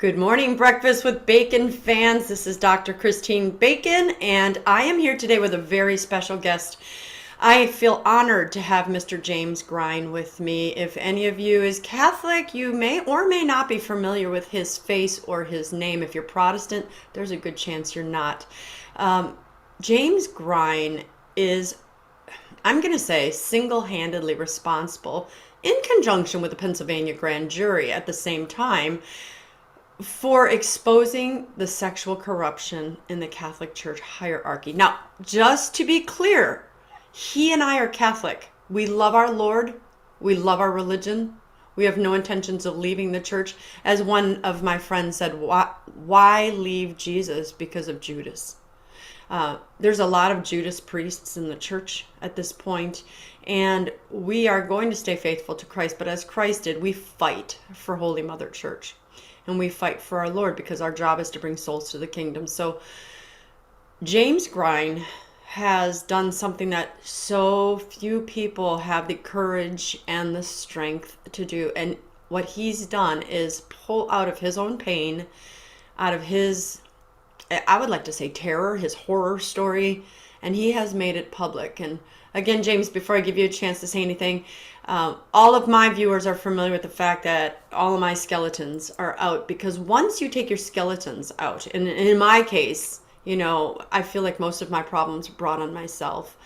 Good morning, Breakfast with Bacon fans. This is Dr. Christine Bacon, and I am here today with a very special guest. I feel honored to have Mr. James Grein with me. If any of you is Catholic, you may or may not be familiar with his face or his name. If you're Protestant, there's a good chance you're not. James Grein is, I'm going to say, single-handedly responsible, in conjunction with the Pennsylvania grand jury at the same time, for exposing the sexual corruption in the Catholic Church hierarchy. Now, just to be clear, he and I are Catholic. We love our Lord. We love our religion. We have no intentions of leaving the church. As one of my friends said, why leave Jesus? Because of Judas. There's a lot of Judas priests in the church at this point, and we are going to stay faithful to Christ. But as Christ did, we fight for Holy Mother Church. And we fight for our Lord because our job is to bring souls to the kingdom. So James Grein has done something that so few people have the courage and the strength to do. And what he's done is pull out of his own pain, out of his, I would like to say, terror, his horror story, and he has made it public. And again, James, before I give you a chance to say anything, all of my viewers are familiar with the fact that all of my skeletons are out, because once you take your skeletons out, and in my case, I feel like most of my problems are brought on myself.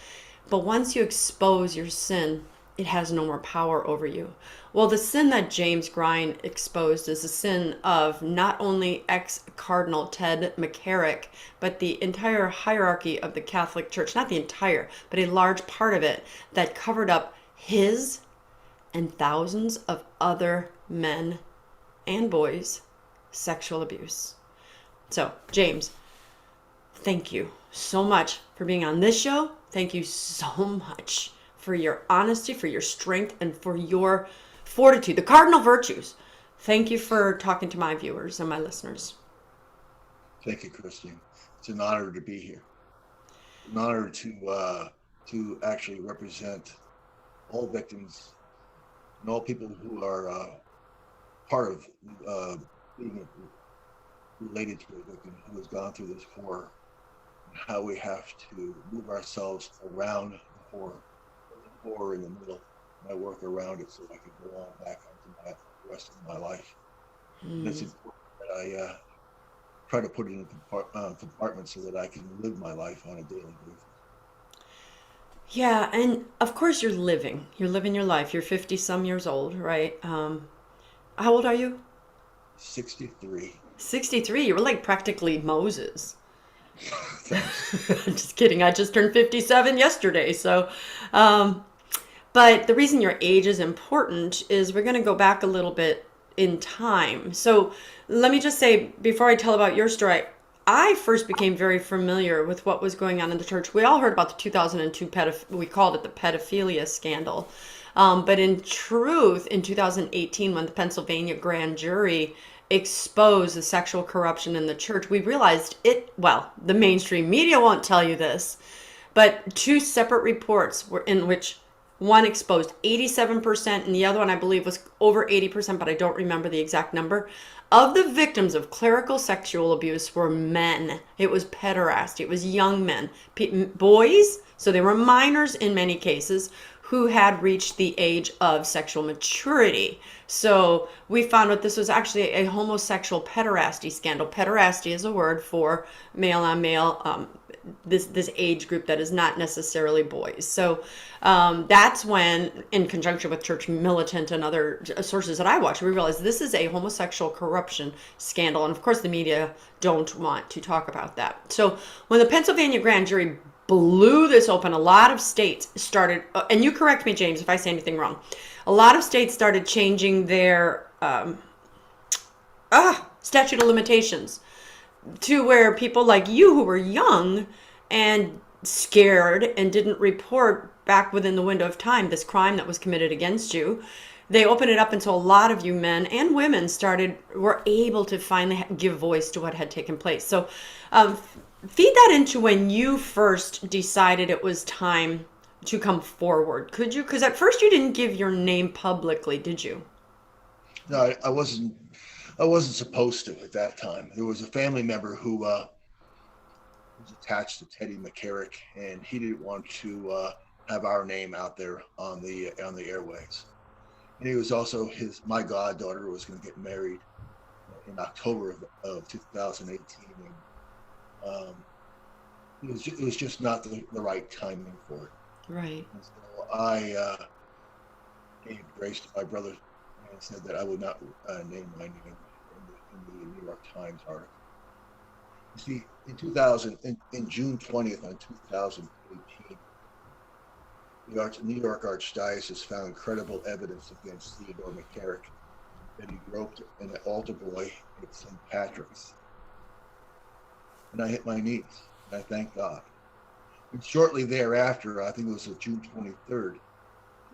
But once you expose your sin, it has no more power over you. Well, the sin that James Grein exposed is the sin of not only ex-Cardinal Ted McCarrick, but the entire hierarchy of the Catholic Church. Not the entire, but a large part of it that covered up his and thousands of other men and boys' sexual abuse. So, James, thank you so much for being on this show. Thank you so much for your honesty, for your strength, and for your fortitude, the cardinal virtues. Thank you for talking to my viewers and my listeners. Thank you, Christine. It's an honor to be here. An honor to actually represent all victims and all people who are part of being related to a victim who has gone through this horror, and how we have to move ourselves around the horror in the middle, and I work around it so I can go on back onto the rest of my life. And it's important that I try to put it in compartments so that I can live my life on a daily basis. Yeah, and of course you're living. You're living your life. You're 50 some years old, right? How old are you? 63. 63. You were like practically Moses. Thanks. Just kidding. I just turned 57 yesterday. So, but the reason your age is important is we're going to go back a little bit in time. So let me just say, before I tell about your story, I first became very familiar with what was going on in the church. We all heard about the 2002 we called it the pedophilia scandal. But in truth, in 2018, when the Pennsylvania grand jury exposed the sexual corruption in the church, we realized the mainstream media won't tell you this, but two separate reports were in which one exposed 87% and the other one, I believe, was over 80%, but I don't remember the exact number, of the victims of clerical sexual abuse were men. It was pederasty. It was young men, boys, so they were minors in many cases, who had reached the age of sexual maturity. So we found out this was actually a homosexual pederasty scandal. Pederasty is a word for male on male, this age group that is not necessarily boys. So that's when, in conjunction with Church Militant and other sources that I watch, we realized this is a homosexual corruption scandal. And of course, the media don't want to talk about that. So when the Pennsylvania grand jury blew this open, a lot of states started, and you correct me, James, if I say anything wrong, a lot of states started changing their statute of limitations to where people like you who were young and scared and didn't report back within the window of time this crime that was committed against you, they opened it up until a lot of you men and women were able to finally give voice to what had taken place. So feed that into when you first decided it was time to come forward. Could you? Because at first you didn't give your name publicly, did you? No, I wasn't. I wasn't supposed to at that time. There was a family member who was attached to Teddy McCarrick, and he didn't want to have our name out there on the airways. And he was also my goddaughter was going to get married in October of 2018, and it was just not the right timing for it. Right. And so I gave grace to my brother and said that I would not name my name in the New York Times article. You see, in June 20th on 2018, the New York Archdiocese found credible evidence against Theodore McCarrick that he groped an altar boy at St. Patrick's. And I hit my knees, and I thank God. And shortly thereafter, I think it was June 23rd,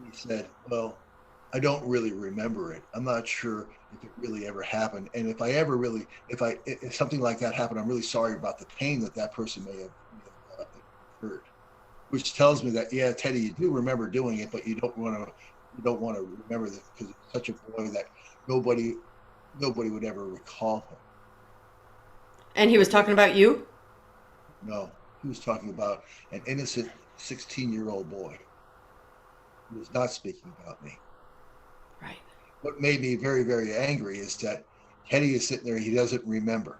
he said, well, I don't really remember it. I'm not sure if it really ever happened. And if something like that happened, I'm really sorry about the pain that person may have incurred. Which tells me that, yeah, Teddy, you do remember doing it, but you don't want to remember this because it's such a boy that nobody would ever recall him. And he was talking about you? No, he was talking about an innocent 16-year-old boy. He was not speaking about me. Right. What made me very, very angry is that Teddy is sitting there, he doesn't remember.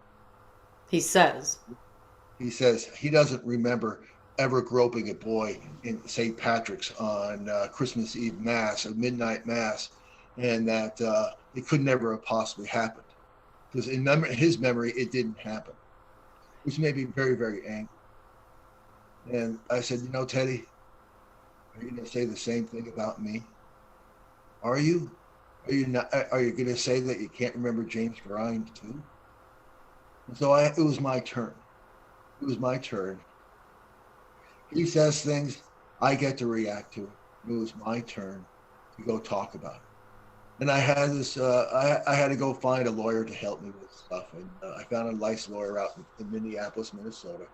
He says he doesn't remember ever groping a boy in St. Patrick's on Christmas Eve Mass, a midnight Mass, and that it could never have possibly happened. Because in his memory, it didn't happen, which made me very, very angry. And I said, Teddy, are you going to say the same thing about me? Are you? Are you not? Are you going to say that you can't remember James Grein too? And so it was my turn. It was my turn. He says things, I get to react to it. It was my turn to go talk about it. And I had I had to go find a lawyer to help me with stuff. And I found a licensed lawyer out in Minneapolis, Minnesota,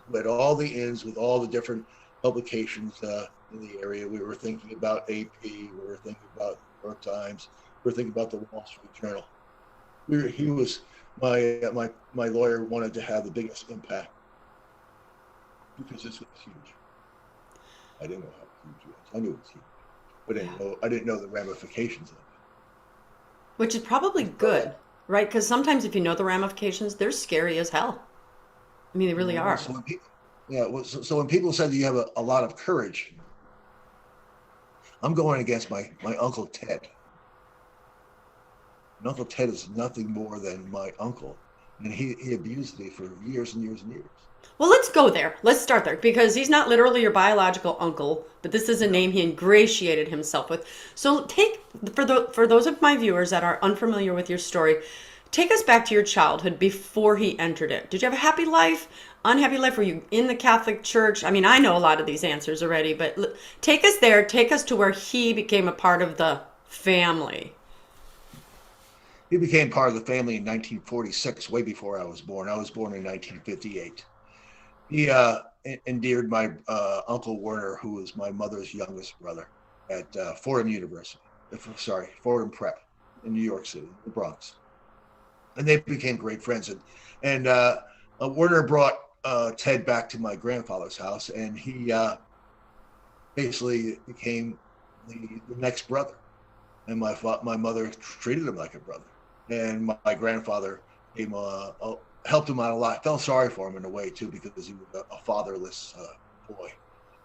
who had all the ins with all the different publications in the area. We were thinking about AP, we were thinking about New York Times, we were thinking about the Wall Street Journal. He was, my lawyer wanted to have the biggest impact because this was huge. I didn't know how huge it was. I knew it was huge. But I didn't know the ramifications of it. Which is probably good, right? Because sometimes if you know the ramifications, they're scary as hell. I mean, they really are. So when people said that you have a lot of courage, I'm going against my Uncle Ted. And Uncle Ted is nothing more than my uncle. And he abused me for years and years and years. Well, let's go there. Let's start there because he's not literally your biological uncle, but this is a name he ingratiated himself with. So for those of my viewers that are unfamiliar with your story, take us back to your childhood before he entered it. Did you have a happy life, unhappy life? Were you in the Catholic Church? I mean, I know a lot of these answers already, but take us there. Take us to where he became a part of the family. He became part of the family in 1946, way before I was born. I was born in 1958. He endeared my Uncle Werner, who was my mother's youngest brother, at Fordham Prep in New York City, the Bronx. And they became great friends. And Werner brought Ted back to my grandfather's house, and he basically became the next brother. And my mother treated him like a brother. And my grandfather helped him out a lot. Felt sorry for him in a way too, because he was a fatherless boy.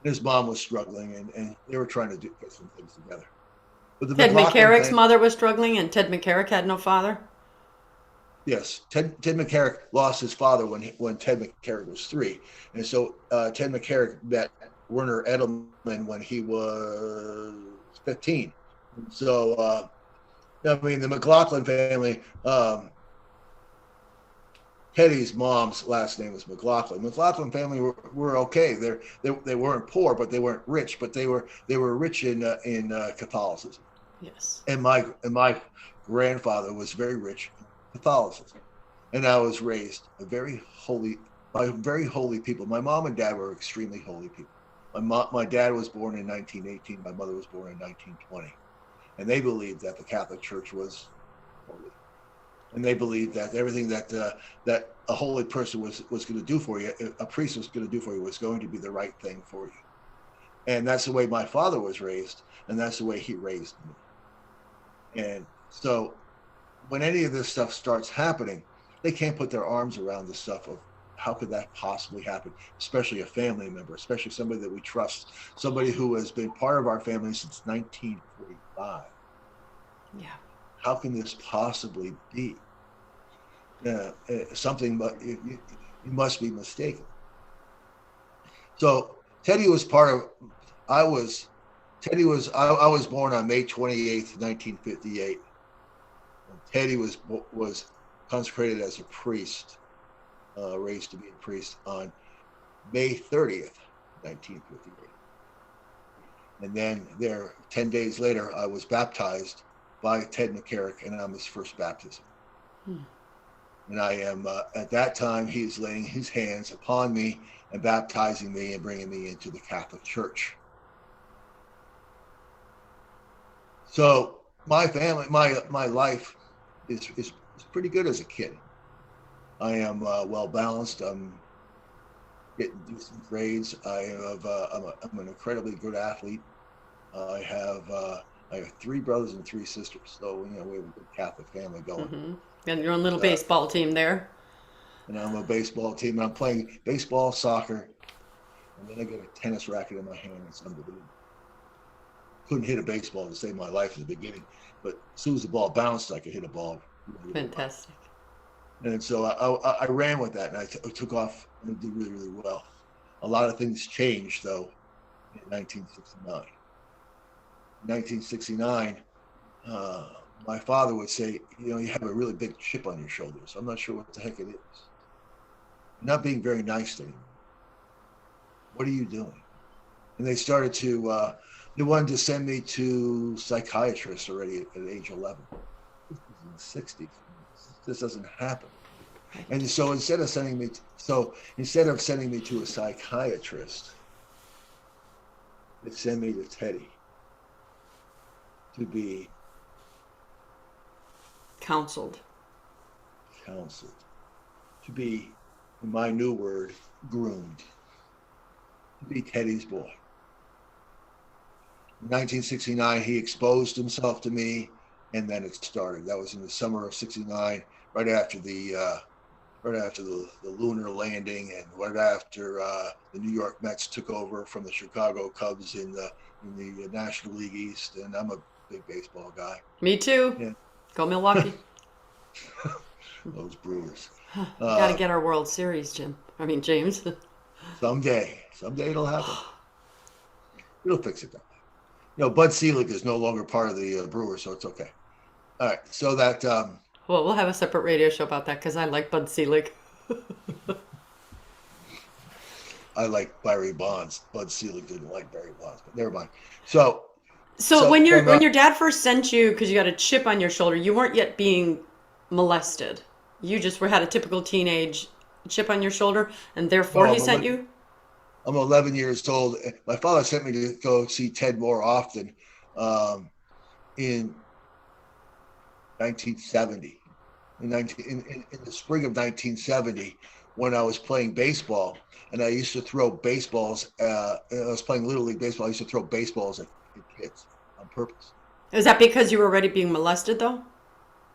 And his mom was struggling, and they were trying to get some things together. But Ted McCarrick's mother was struggling, and Ted McCarrick had no father. Yes, Ted McCarrick lost his father when Ted McCarrick was 3, and so Ted McCarrick met Werner Edelman when he was 15. So I mean, the McLaughlin family. Teddy's mom's last name was McLaughlin. McLaughlin family were okay. They weren't poor, but they weren't rich. But they were rich in Catholicism. Yes. And my grandfather was very rich in Catholicism, and I was raised by very holy people. My mom and dad were extremely holy people. My dad was born in 1918. My mother was born in 1920, and they believed that the Catholic Church was holy. And they believed that everything that that a holy person was going to do for you, a priest was going to do for you, was going to be the right thing for you. And that's the way my father was raised, and that's the way he raised me. And so when any of this stuff starts happening, they can't put their arms around the stuff of how could that possibly happen, especially a family member, especially somebody that we trust, somebody who has been part of our family since 1945. Yeah. How can this possibly be? Something, but you must be mistaken. So Teddy was part of. I was born on May 28th, 1958. And Teddy was consecrated as a priest, raised to be a priest on May 30th, 1958. And then 10 days later, I was baptized by Ted McCarrick, and I'm his first baptism. And I am, at that time, he's laying his hands upon me and baptizing me and bringing me into the Catholic Church. So my family, my life is pretty good as a kid. I am well balanced. I'm getting decent grades. I'm an incredibly good athlete. I have 3 brothers and 3 sisters, so we have a good Catholic family going. Mm-hmm. And your own little baseball team there. And I'm a baseball team, and I'm playing baseball, soccer, and then I get a tennis racket in my hand. It's unbelievable. Couldn't hit a baseball to save my life in the beginning, but as soon as the ball bounced, I could hit a ball. Fantastic. And so I ran with that, and I took off and did really, really well. A lot of things changed, though, in 1969. In 1969, my father would say, you have a really big chip on your shoulders. I'm not sure what the heck it is. You're not being very nice to me. What are you doing? And they started to, they wanted to send me to psychiatrists already at age 11. This was in the 60s. This doesn't happen. And so instead of sending me to a psychiatrist, they sent me to Teddy to be counseled, to be, in my new word, groomed, to be Teddy's boy. In 1969, he exposed himself to me, and then it started. That was in the summer of '69, right after the lunar landing, and right after the New York Mets took over from the Chicago Cubs in the National League East. And I'm a big baseball guy. Me too. Yeah. Go Milwaukee. Those Brewers. Got to get our World Series, James. Someday it'll happen. It'll fix it. Bud Selig is no longer part of the Brewers, so it's okay. All right, so that. Well, we'll have a separate radio show about that because I like Bud Selig. I like Barry Bonds. Bud Selig didn't like Barry Bonds, but never mind. So when your dad first sent you, because you got a chip on your shoulder, you weren't yet being molested. You just had a typical teenage chip on your shoulder, and therefore he sent you? I'm 11 years old. My father sent me to go see Ted more often in 1970. In the spring of 1970, when I was playing baseball, and I used to throw baseballs. I was playing Little League baseball. I used to throw baseballs at kids on purpose. Is that because you were already being molested, though?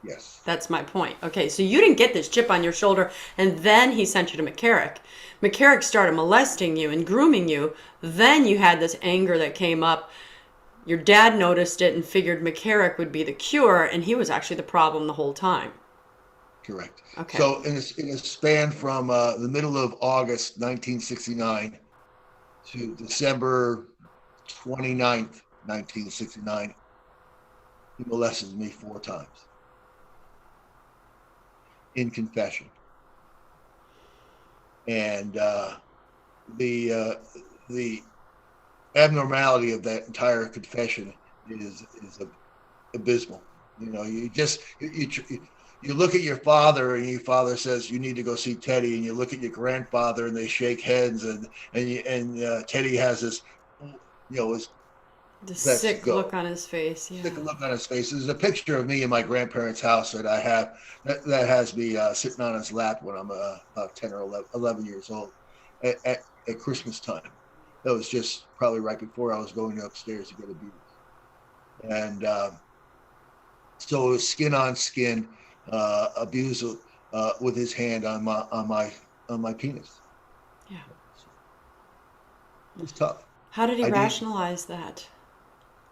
Yes. That's my point. Okay, so you didn't get this chip on your shoulder, and then he sent you to McCarrick. McCarrick started molesting you and grooming you. Then you had this anger that came up. Your dad noticed it and figured McCarrick would be the cure, and he was actually the problem the whole time. Correct. Okay. So in a span from the middle of August 1969 to December 29th, 1969, he molested me 4 times in confession. And the abnormality of that entire confession is abysmal. You look at your father, and your father says you need to go see Teddy, and you look at your grandfather, and they shake hands, and Teddy has this, his The Let's sick go. look on his face. Yeah. Sick look on his face. There's a picture of me in my grandparents' house that I have that has me sitting on his lap when I'm about 10 or 11 years old at Christmas time. That was just probably right before I was going upstairs to get abused. And so it was skin on skin abuse with his hand on my penis. Yeah. It was tough. How did he I did. rationalize that?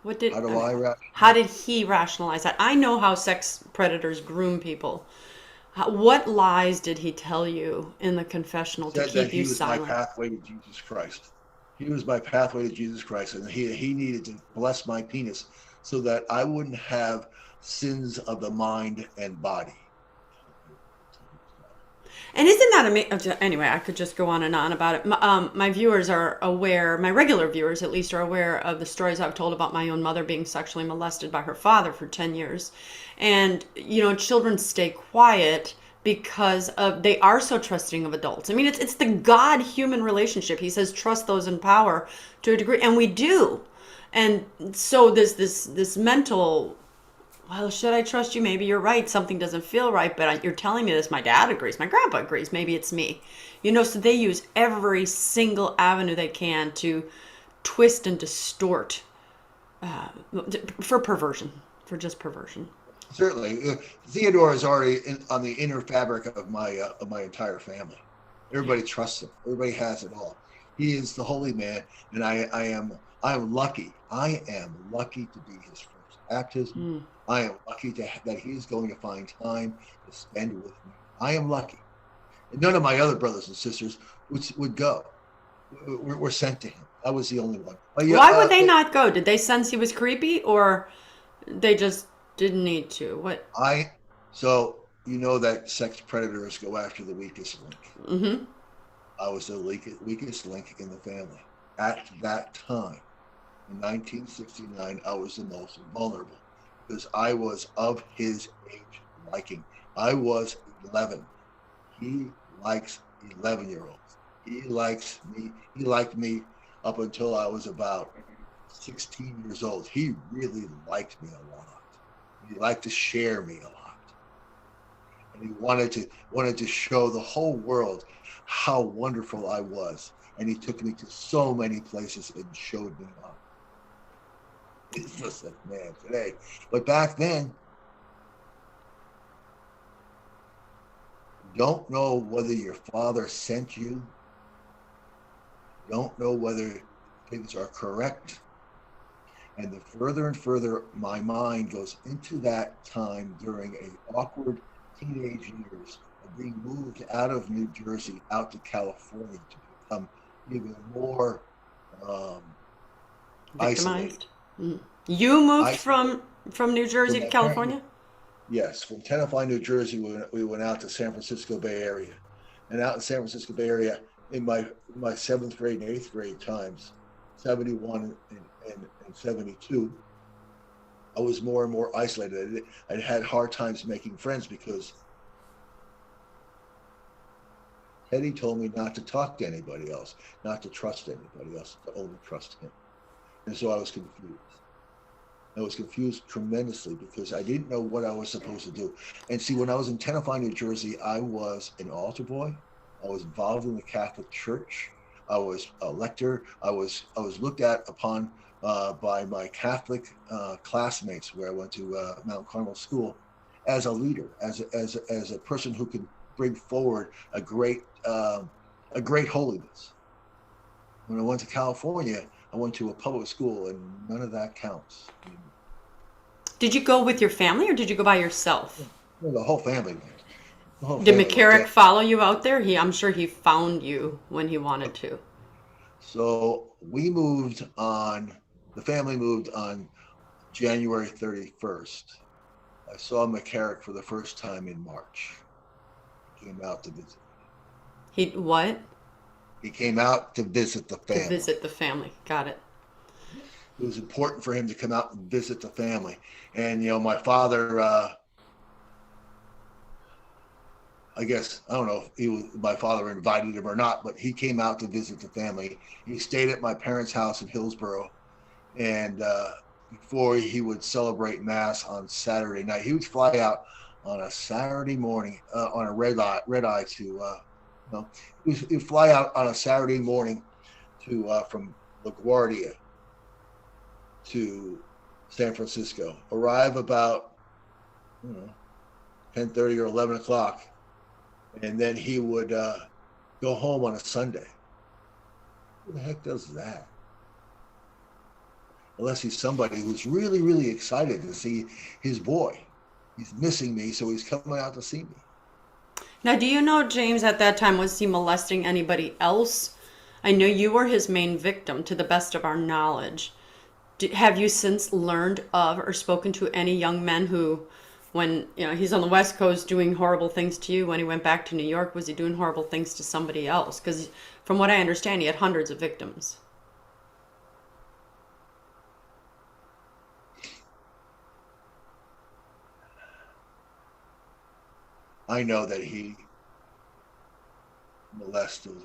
How do I How rationalize? did he rationalize that? I know how sex predators groom people. What lies did he tell you in the confessional to Said that keep you he was my silent? pathway to Jesus Christ. He was my pathway to Jesus Christ, and he needed to bless my penis so that I wouldn't have sins of the mind and body. And isn't that amazing? Anyway, I could just go on and on about it. My viewers are aware, my regular viewers at least, are aware of the stories I've told about my own mother being sexually molested by her father for 10 years. And, children stay quiet because they are so trusting of adults. I mean, it's the God human relationship. He says, trust those in power to a degree. And we do. And so this mental, well, should I trust you? Maybe you're right. Something doesn't feel right, but you're telling me this. My dad agrees. My grandpa agrees. Maybe it's me. So they use every single avenue they can to twist and distort for perversion, for just perversion. Certainly, Theodore is already on the inner fabric of my entire family. Everybody trusts him. Everybody has it all. He is the holy man, and I am lucky. I am lucky to be his first baptism. Mm. I am lucky that he's going to find time to spend with me. I am lucky. And none of my other brothers and sisters would go. Were sent to him. I was the only one. Why would they not go? Did they sense he was creepy, or they just didn't need to? What? So you know that sex predators go after the weakest link. Mm-hmm. I was the weakest link in the family. At that time, in 1969, I was the most vulnerable because I was of his age liking. I was 11. He likes 11-year-olds. He likes me. He liked me up until I was about 16 years old. He really liked me a lot. He liked to share me a lot. And he wanted to show the whole world how wonderful I was. And he took me to so many places and showed me up. It's just like, man, today. But back then, don't know whether your father sent you. Don't know whether things are correct. And the further and further my mind goes into that time during a awkward teenage years of being moved out of New Jersey out to California to become even more isolated. Mm. You moved Isolated from New Jersey to California? Yes, from Tenafly, New Jersey, we went out to San Francisco Bay Area. And out in San Francisco Bay Area, in my 7th grade and 8th grade times, 71 and 72, I was more and more isolated. I had hard times making friends because Teddy told me not to talk to anybody else, not to trust anybody else, to only trust him. And so I was confused. I was confused tremendously because I didn't know what I was supposed to do. And see, when I was in Tenafly, New Jersey, I was an altar boy. I was involved in the Catholic Church. I was a lector. I was looked at upon by my Catholic classmates where I went to Mount Carmel School as a leader, as a person who could bring forward a great holiness. When I went to California, I went to a public school, and none of that counts. Did you go with your family, or did you go by yourself? Well, the whole family went. Did McCarrick follow you out there? I'm sure he found you when he wanted to. So the family moved on January 31st. I saw McCarrick for the first time in March. He came out to visit. What? He came out to visit the family. To visit the family. Got it. It was important for him to come out and visit the family. And, my father, I guess, I don't know if my father invited him or not, but he came out to visit the family. He stayed at my parents' house in Hillsborough. And before he would celebrate Mass on Saturday night, he would fly out on a Saturday morning on a red eye to, he would fly out on a Saturday morning to from LaGuardia to San Francisco, arrive about 10:30 or 11 o'clock, and then he would go home on a Sunday. Who the heck does that? Unless he's somebody who's really, really excited to see his boy. He's missing me, so he's coming out to see me. Now, do you know, James, at that time, was he molesting anybody else? I know you were his main victim, to the best of our knowledge. Have you since learned of or spoken to any young men who, when he's on the West Coast doing horrible things to you, when he went back to New York, was he doing horrible things to somebody else? Because from what I understand, he had hundreds of victims. I know that he molested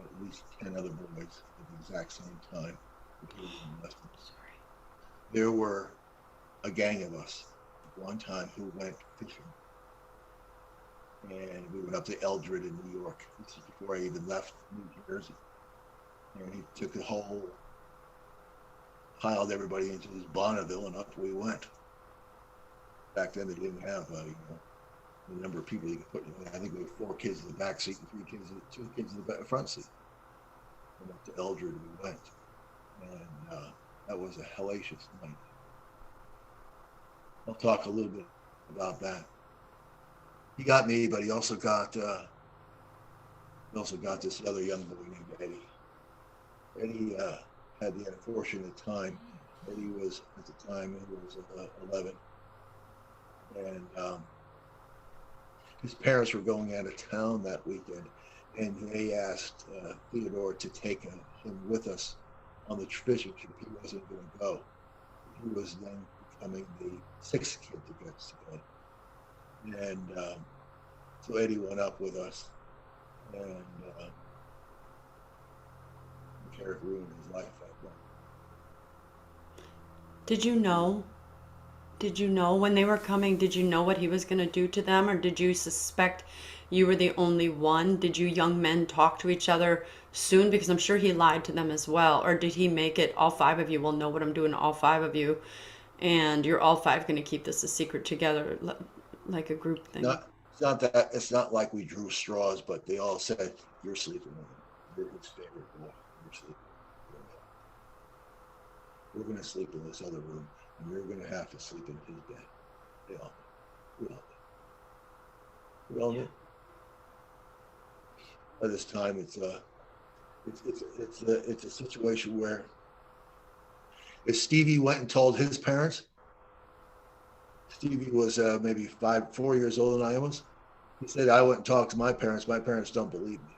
at least 10 other boys at the exact same time. There were a gang of us at one time who went fishing. And we went up to Eldred in New York. This is before I even left New Jersey. And he took the whole, piled everybody into this Bonneville, and up we went. Back then they didn't have, the number of people you could put in. I think we had 4 kids in the back seat and 2 kids in the front seat. And up to Eldred we went. And that was a hellacious night. I'll talk a little bit about that. He got me, but he also got this other young boy named Eddie. Eddie had the unfortunate time. Eddie was, at the time, he was 11. And his parents were going out of town that weekend, and they asked Theodore to take him with us on the fishing trip. He wasn't going to go. He was then becoming the 6th kid that gets to go. And so Eddie went up with us, and McCarrick ruined his life that day. Did you know? Did you know when they were coming? Did you know what he was going to do to them? Or did you suspect you were the only one? Did you young men talk to each other soon? Because I'm sure he lied to them as well. Or did he make it all 5 of you will know what I'm doing to all 5 of you, and you're all 5 going to keep this a secret together, like a group thing? It's not like we drew straws, but they all said, "You're sleeping with him. You're his favorite boy. You're sleeping with him. We're going to sleep in this other room, and you're going to have to sleep in his bed." They all did. We all did. By this time, it's a situation where if Stevie went and told his parents, Stevie was maybe 4 years older than I was. He said, "I went and talked to my parents. My parents don't believe me."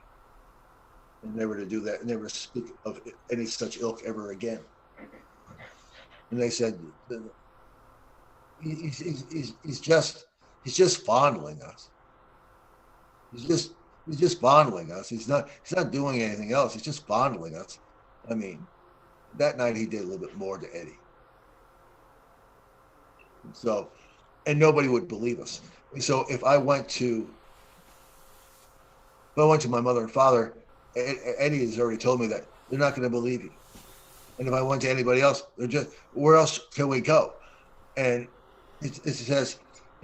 And never to do that, and never speak of any such ilk ever again. And they said, he's just fondling us. He's just fondling us. He's not doing anything else. He's just fondling us. I mean, that night he did a little bit more to Eddie. So, and nobody would believe us. So if I went to my mother and father, Eddie has already told me that they're not going to believe you. And if I went to anybody else, they're just, where else can we go? And it says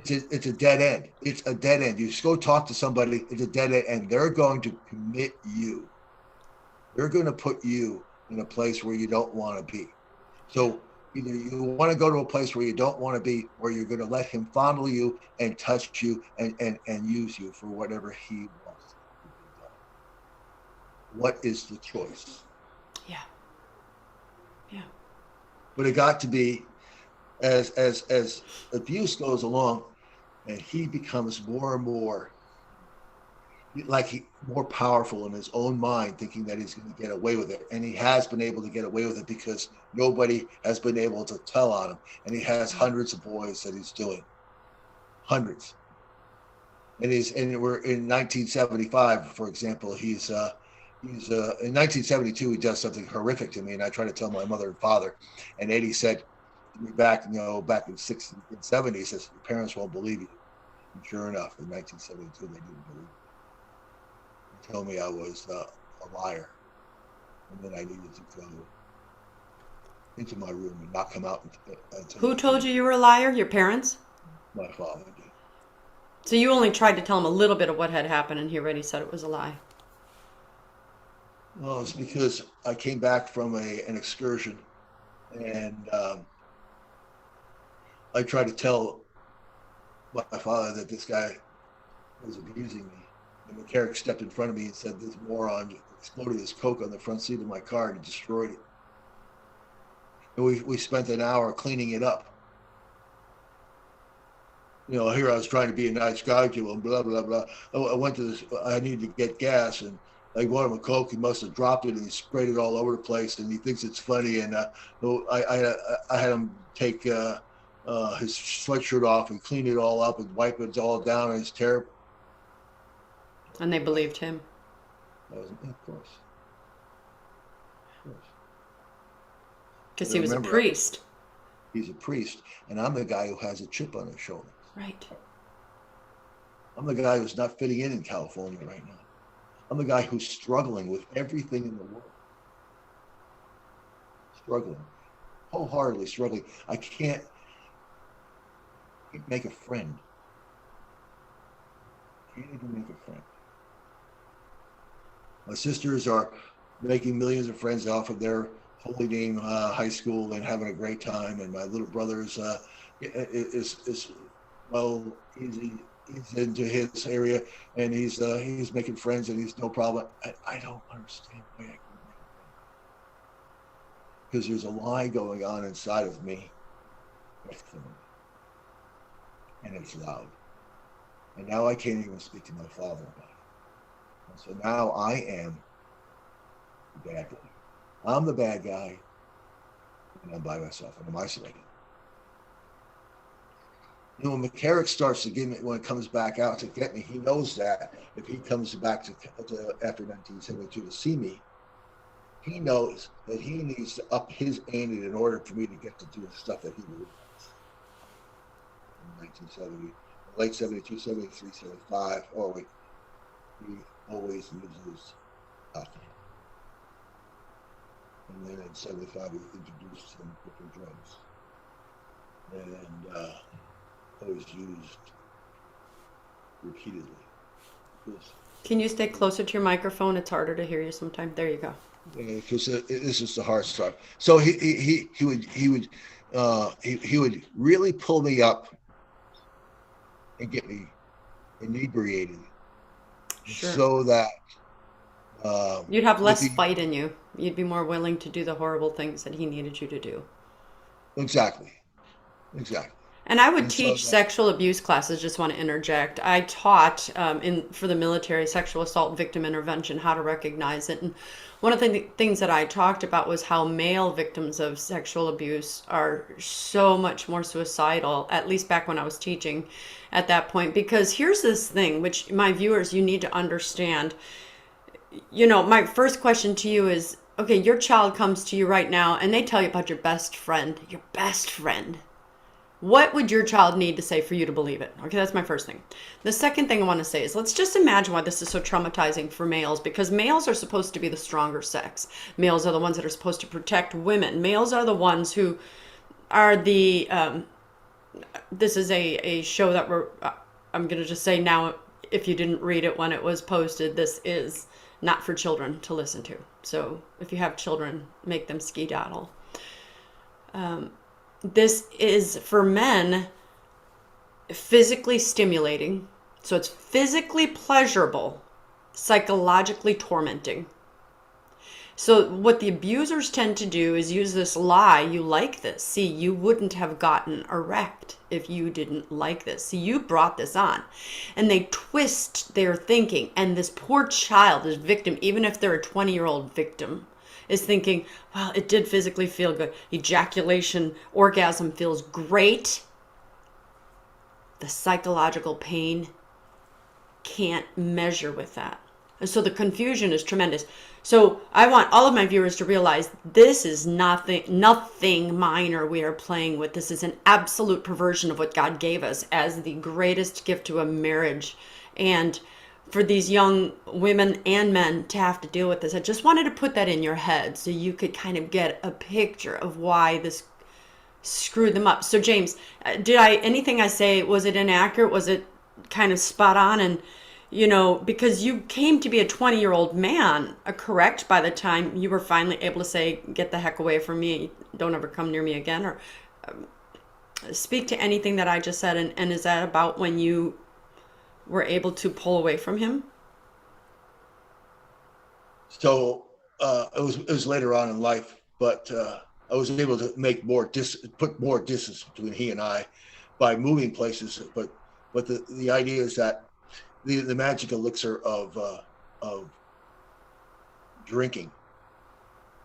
it's a dead end. It's a dead end. You just go talk to somebody, it's a dead end, and they're going to commit you. They're going to put you in a place where you don't want to be. So either you want to go to a place where you don't want to be, or you're going to let him fondle you and touch you and use you for whatever he wants. What is the choice? Yeah. But it got to be, as abuse goes along, and he becomes more and more more powerful in his own mind, thinking that he's going to get away with it. And he has been able to get away with it because nobody has been able to tell on him. And he has hundreds of boys that he's doing. Hundreds. And we're in 1975, for example, he's he's in 1972 he does something horrific to me, and I try to tell my mother and father, and Eddie said to me back in the 60s and 70s, he says your parents won't believe you. And sure enough, in 1972 they didn't believe me. They told me I was a liar, and then I needed to go into my room and not come out until Who told you were a liar? Your parents? my father did. So you only tried to tell him a little bit of what had happened, and he already said it was a lie. Well, it's because I came back from an excursion, and I tried to tell my father that this guy was abusing me. And McCarrick stepped in front of me and said, "This moron exploded his coke on the front seat of my car and destroyed it." And we spent an hour cleaning it up. You know, here I was trying to be a nice guy to him, blah, blah, blah. I went to this, I needed to get gas, and I bought him a Coke. He must have dropped it, and he sprayed it all over the place, and he thinks it's funny. And I had him take his sweatshirt off and clean it all up and wipe it all down, and it's terrible. And they believed him. Of course. Because he was a priest. He's a priest, and I'm the guy who has a chip on his shoulder. Right. I'm the guy who's not fitting in California right now. I'm the guy who's struggling with everything in the world. Struggling. Wholeheartedly struggling. I can't make a friend. Can't even make a friend. My sisters are making millions of friends off of their Holy Name High School and having a great time, and my little brother is well, he's into his area, and he's making friends, and he's no problem. I don't understand why I can't make a friend, because there's a lie going on inside of me, and it's loud, and now I can't even speak to my father about it. And so now I am the bad guy. I'm the bad guy, and I'm by myself, and I'm isolated. You know, when McCarrick starts to give me, when it comes back out to get me, he knows that if he comes back to after 1972 to see me, he knows that he needs to up his ante in order for me to get to do the stuff that he really wants. In 1970, late 72, 73, 75, he always uses alcohol. And then in 75, we introduced some different drugs. And always used repeatedly. Can you stay closer to your microphone? It's harder to hear you sometimes. There you go. Because this is the hard stuff. So he would really pull me up and get me inebriated, Sure. so that You'd have less fight in you. You'd be more willing to do the horrible things that he needed you to do. Exactly. And I would And teach so sexual abuse classes. Just want to interject. I taught for the military sexual assault victim intervention how to recognize it. And one of the things that I talked about was how male victims of sexual abuse are so much more suicidal, at least back when I was teaching at that point. Because here's this thing, which my viewers, you need to understand. You know, my first question to you is, okay, your child comes to you right now and they tell you about your best friend. What would your child need to say for you to believe it? Okay, that's my first thing. The second thing I want to say is, let's just imagine why this is so traumatizing for males, because males are supposed to be the stronger sex. Males are the ones that are supposed to protect women. Males are the ones who are the, this is a show that I'm going to just say now, if you didn't read it when it was posted, this is not for children to listen to. So if you have children, make them skedaddle. This is for men physically stimulating. So it's physically pleasurable, psychologically tormenting. So what the abusers tend to do is use this lie. You like this. See, you wouldn't have gotten erect if you didn't like this. See, you brought this on. And they twist their thinking. And this poor child, this victim, even if they're a 20-year-old victim, is thinking, well, it did physically feel good. Ejaculation, orgasm feels great. The psychological pain can't measure with that. So the confusion is tremendous. So I want all of my viewers to realize this is nothing minor we are playing with. This is an absolute perversion of what God gave us as the greatest gift to a marriage. And for these young women and men to have to deal with this, I just wanted to put that in your head so you could kind of get a picture of why this screwed them up. So James, anything I say, was it inaccurate? Was it kind of spot on? And because you came to be a 20-year-old man, correct, by the time you were finally able to say, get the heck away from me, don't ever come near me again, or speak to anything that I just said. And is that about when you were able to pull away from him? So it was later on in life, but I was able to make put more distance between he and I by moving places. But the idea is that the magic elixir of drinking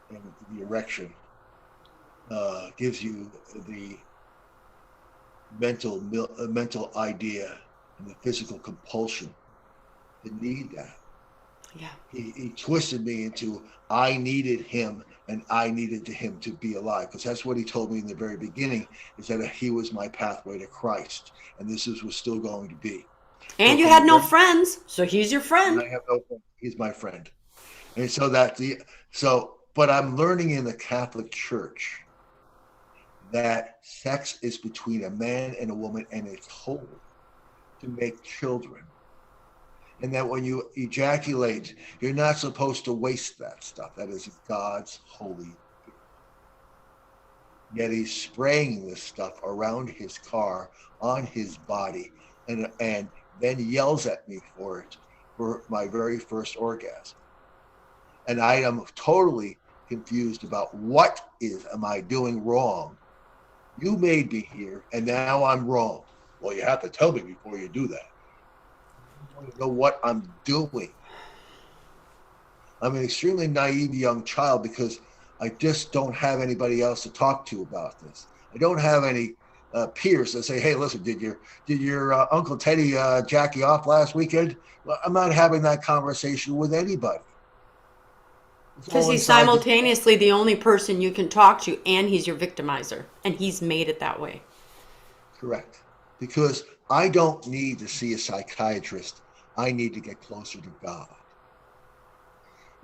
and the erection gives you the mental idea and the physical compulsion to need that. Yeah. He twisted me into I needed him and I needed him to be alive, because that's what he told me in the very beginning, is that he was my pathway to Christ, and was still going to be. And So you had no friends, so he's your friend. I have no friend. He's my friend. And so but I'm learning in the Catholic Church that sex is between a man and a woman, and it's holy to make children. And that when you ejaculate, you're not supposed to waste that stuff. That is God's holy gift. Yet he's spraying this stuff around his car, on his body, and then yells at me for it, for my very first orgasm. And I am totally confused about am I doing wrong? You made me here, and now I'm wrong. Well, you have to tell me before you do that. I don't know what I'm doing. I'm an extremely naive young child because I just don't have anybody else to talk to about this. I don't have any peers that say, "Hey, listen, did your Uncle Teddy jack you off last weekend?" Well, I'm not having that conversation with anybody. Because he's simultaneously the only person you can talk to, and he's your victimizer, and he's made it that way. Correct. Because I don't need to see a psychiatrist. I need to get closer to God.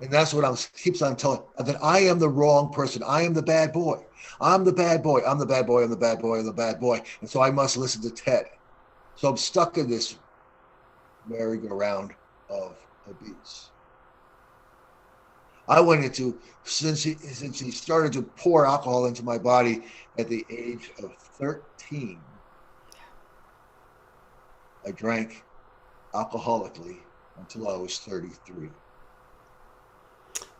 And that's what keeps on telling, that I am the wrong person. I am the bad boy. I'm the bad boy. I'm the bad boy. I'm the bad boy. I'm the bad boy. And so I must listen to Ted. So I'm stuck in this merry-go-round of abuse. I went into, since he started to pour alcohol into my body at the age of 13, I drank alcoholically until I was 33.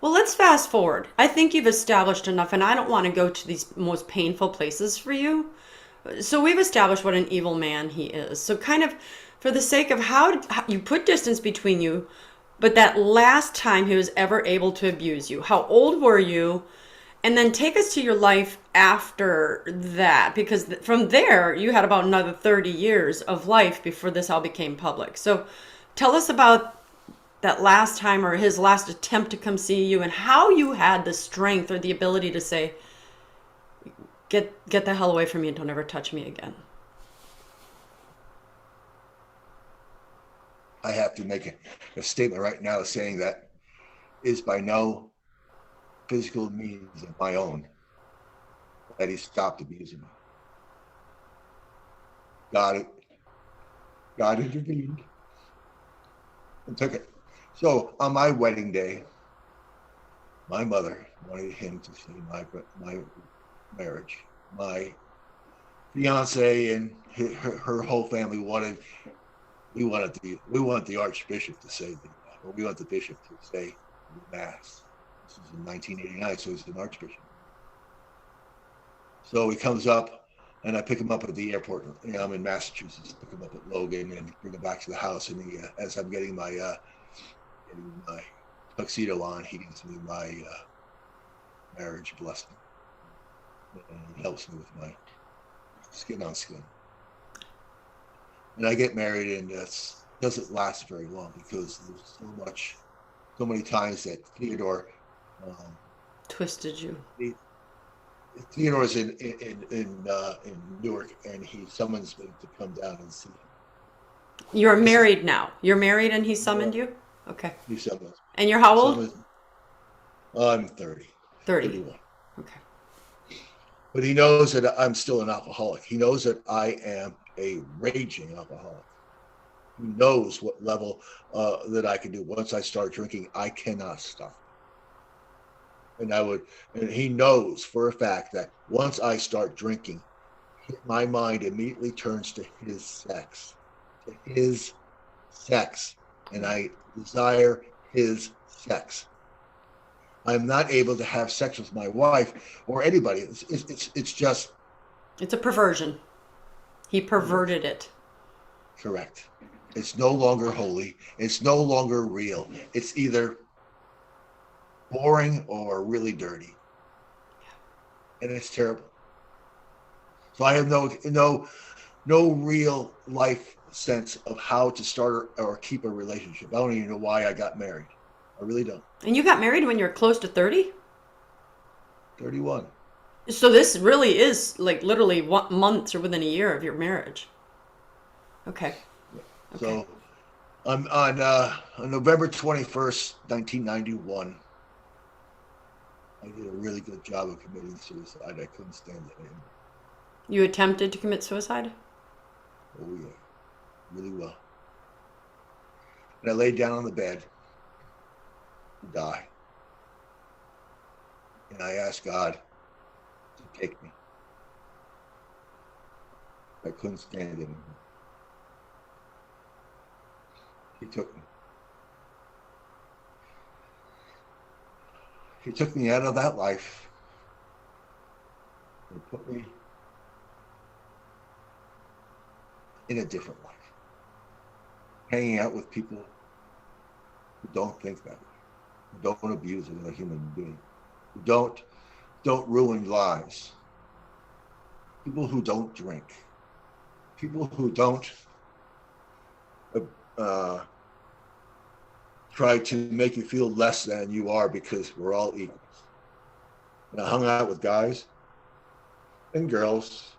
Well, let's fast forward. I think you've established enough, and I don't want to go to these most painful places for you. So we've established what an evil man he is. So kind of for the sake of how you put distance between you, but that last time he was ever able to abuse you, how old were you? And then take us to your life after that, because from there you had about another 30 years of life before this all became public. So tell us about that last time, or his last attempt to come see you, and how you had the strength or the ability to say, get the hell away from me and don't ever touch me again. I have to make a statement right now saying that is by no physical means of my own that he stopped abusing me. God intervened and took it. So on my wedding day, my mother wanted him to see my marriage. My fiance and her whole family we want the Archbishop to say we want the bishop to say the mass. This was in 1989, so he's an Archbishop. So he comes up, and I pick him up at the airport. I'm in Massachusetts. Pick him up at Logan and bring him back to the house. And as I'm getting my tuxedo on, he gives me my marriage blessing, and he helps me with my skin on skin. And I get married, and it doesn't last very long because there's so much so many times that Theodore, Twisted you. Theodore's in Newark, and he summons me to come down and see him. You're married now. You're married and he summoned you? Okay. He summons. And you're how old? I'm 30. 30. 31. Okay. But he knows that I'm still an alcoholic. He knows that I am a raging alcoholic. He knows what level that I can do. Once I start drinking, I cannot stop. And he knows for a fact that once I start drinking, my mind immediately turns to his sex. And I desire his sex. I'm not able to have sex with my wife or anybody. It's just. It's a perversion. He perverted it. Correct. It's no longer holy. It's no longer real. It's either boring or really dirty. And it's terrible. So I have no real life sense of how to start or keep a relationship. I don't even know why I got married. I really don't. And you got married when you were close to 30? 31. So this really is like literally months or within a year of your marriage. Okay. So on November 21st, 1991, I did a really good job of committing suicide. I couldn't stand it anymore. You attempted to commit suicide? Oh, yeah. Really well. And I laid down on the bed to die. And I asked God to take me. I couldn't stand it anymore. He took me. He took me out of that life and put me in a different life. Hanging out with people who don't think that way, who don't abuse another human being, who don't ruin lives, people who don't drink, people who don't try to make you feel less than you are because we're all equals. And I hung out with guys and girls,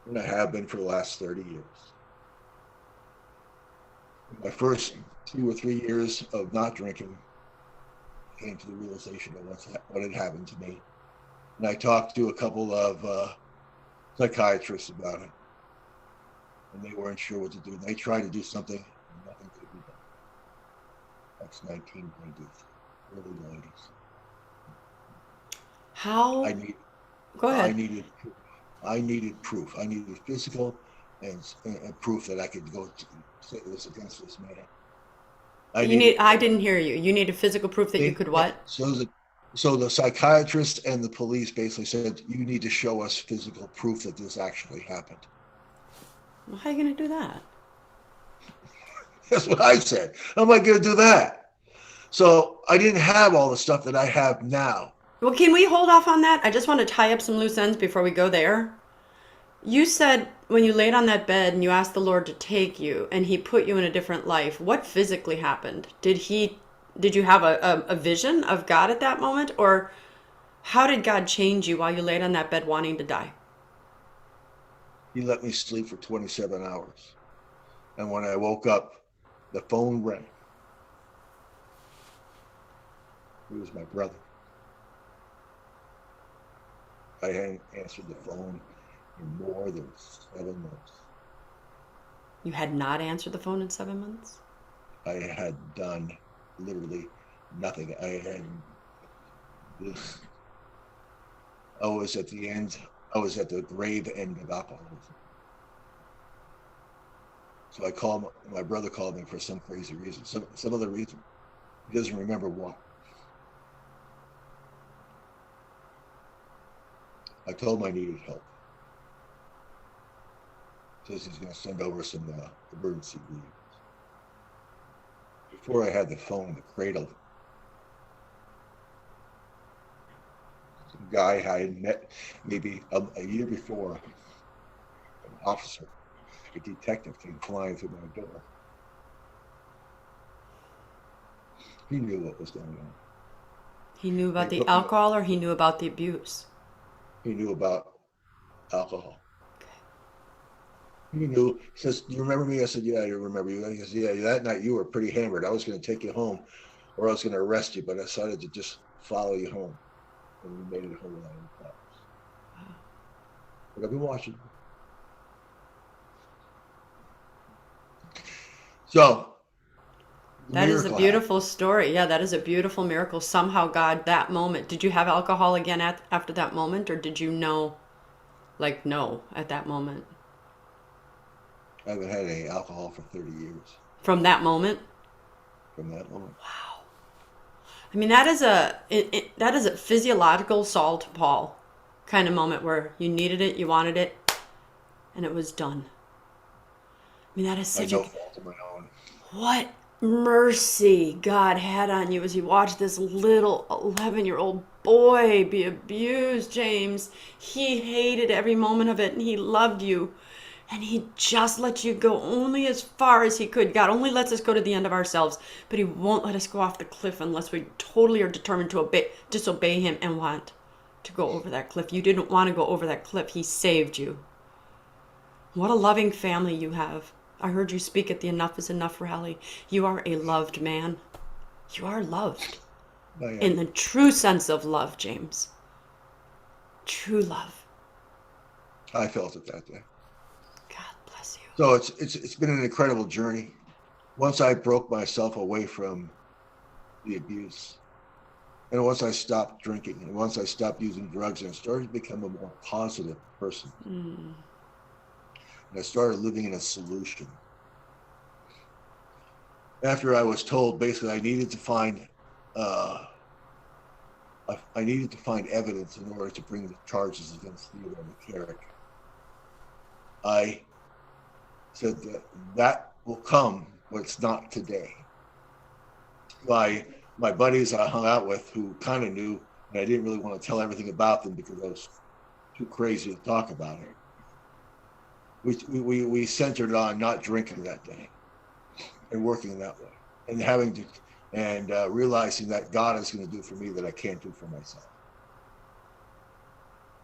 and I have been for the last 30 years. In my first 2 or 3 years of not drinking, I came to the realization of what had happened to me. And I talked to a couple of psychiatrists about it. And they weren't sure what to do. They tried to do something, and nothing could be done. That's 1990s, early 90s. How? Go ahead. I needed proof. I needed physical and proof that I could go to say this against this man. I didn't hear you. You needed physical proof that you could what? So the psychiatrist and the police basically said, you need to show us physical proof that this actually happened. Well, how are you going to do that? That's what I said. How am I going to do that? So I didn't have all the stuff that I have now. Well, can we hold off on that? I just want to tie up some loose ends before we go there. You said when you laid on that bed and you asked the Lord to take you and he put you in a different life, what physically happened? Did you have a vision of God at that moment? Or how did God change you while you laid on that bed wanting to die? He let me sleep for 27 hours. And when I woke up, the phone rang. It was my brother. I hadn't answered the phone in more than 7 months. You had not answered the phone in 7 months? I had done literally nothing. I was at the end. I was at the grave end of alcoholism. So my brother called me for some crazy reason, some other reason. He doesn't remember what. I told him I needed help. Says he's going to send over some emergency leave. Before I had the phone in the cradle, some guy I had met maybe a year before, an officer, a detective came flying through my door. He knew what was going on. He knew about He the took him. alcohol, or he knew about the abuse? He knew about alcohol. He knew. He says, "Do you remember me?" I said, "Yeah, I remember you." He goes, "Yeah, that night you were pretty hammered. I was going to take you home, or I was going to arrest you, but I decided to just follow you home, and we made it home without any problems." But I've been watching. So the That is a miracle happened. beautiful story. Yeah, that is a beautiful miracle. Somehow, God, that moment. Did you have alcohol again after that moment, or did you know, like, no, at that moment? I haven't had any alcohol for 30 years From that moment? from that moment. I mean, that is a physiological Saul to Paul kind of moment where you needed it, you wanted it, and it was done. I mean, that is By such a no fault of my own. what mercy God had on you as you watched this little 11-year-old boy be abused, James. He hated every moment of it and he loved you. And he just let you go only as far as he could. God only lets us go to the end of ourselves, but he won't let us go off the cliff unless we totally are determined to disobey him and want to go over that cliff. You didn't want to go over that cliff. He saved you. What a loving family you have. I heard you speak at the Enough is Enough rally. You are a loved man. You are loved. I am. In the true sense of love, James. True love. I felt it that day. God bless you. So it's been an incredible journey. Once I broke myself away from the abuse, and once I stopped drinking, and once I stopped using drugs, and I started to become a more positive person, and I started living in a solution. After I was told basically I needed to find I needed to find evidence in order to bring the charges against Theodore McCarrick, I said that will come, but it's not today. My buddies I hung out with who kind of knew, and I didn't really want to tell everything about them because I was too crazy to talk about it. We centered on not drinking that day and working that way, and having to and realizing that God is going to do for me that I can't do for myself.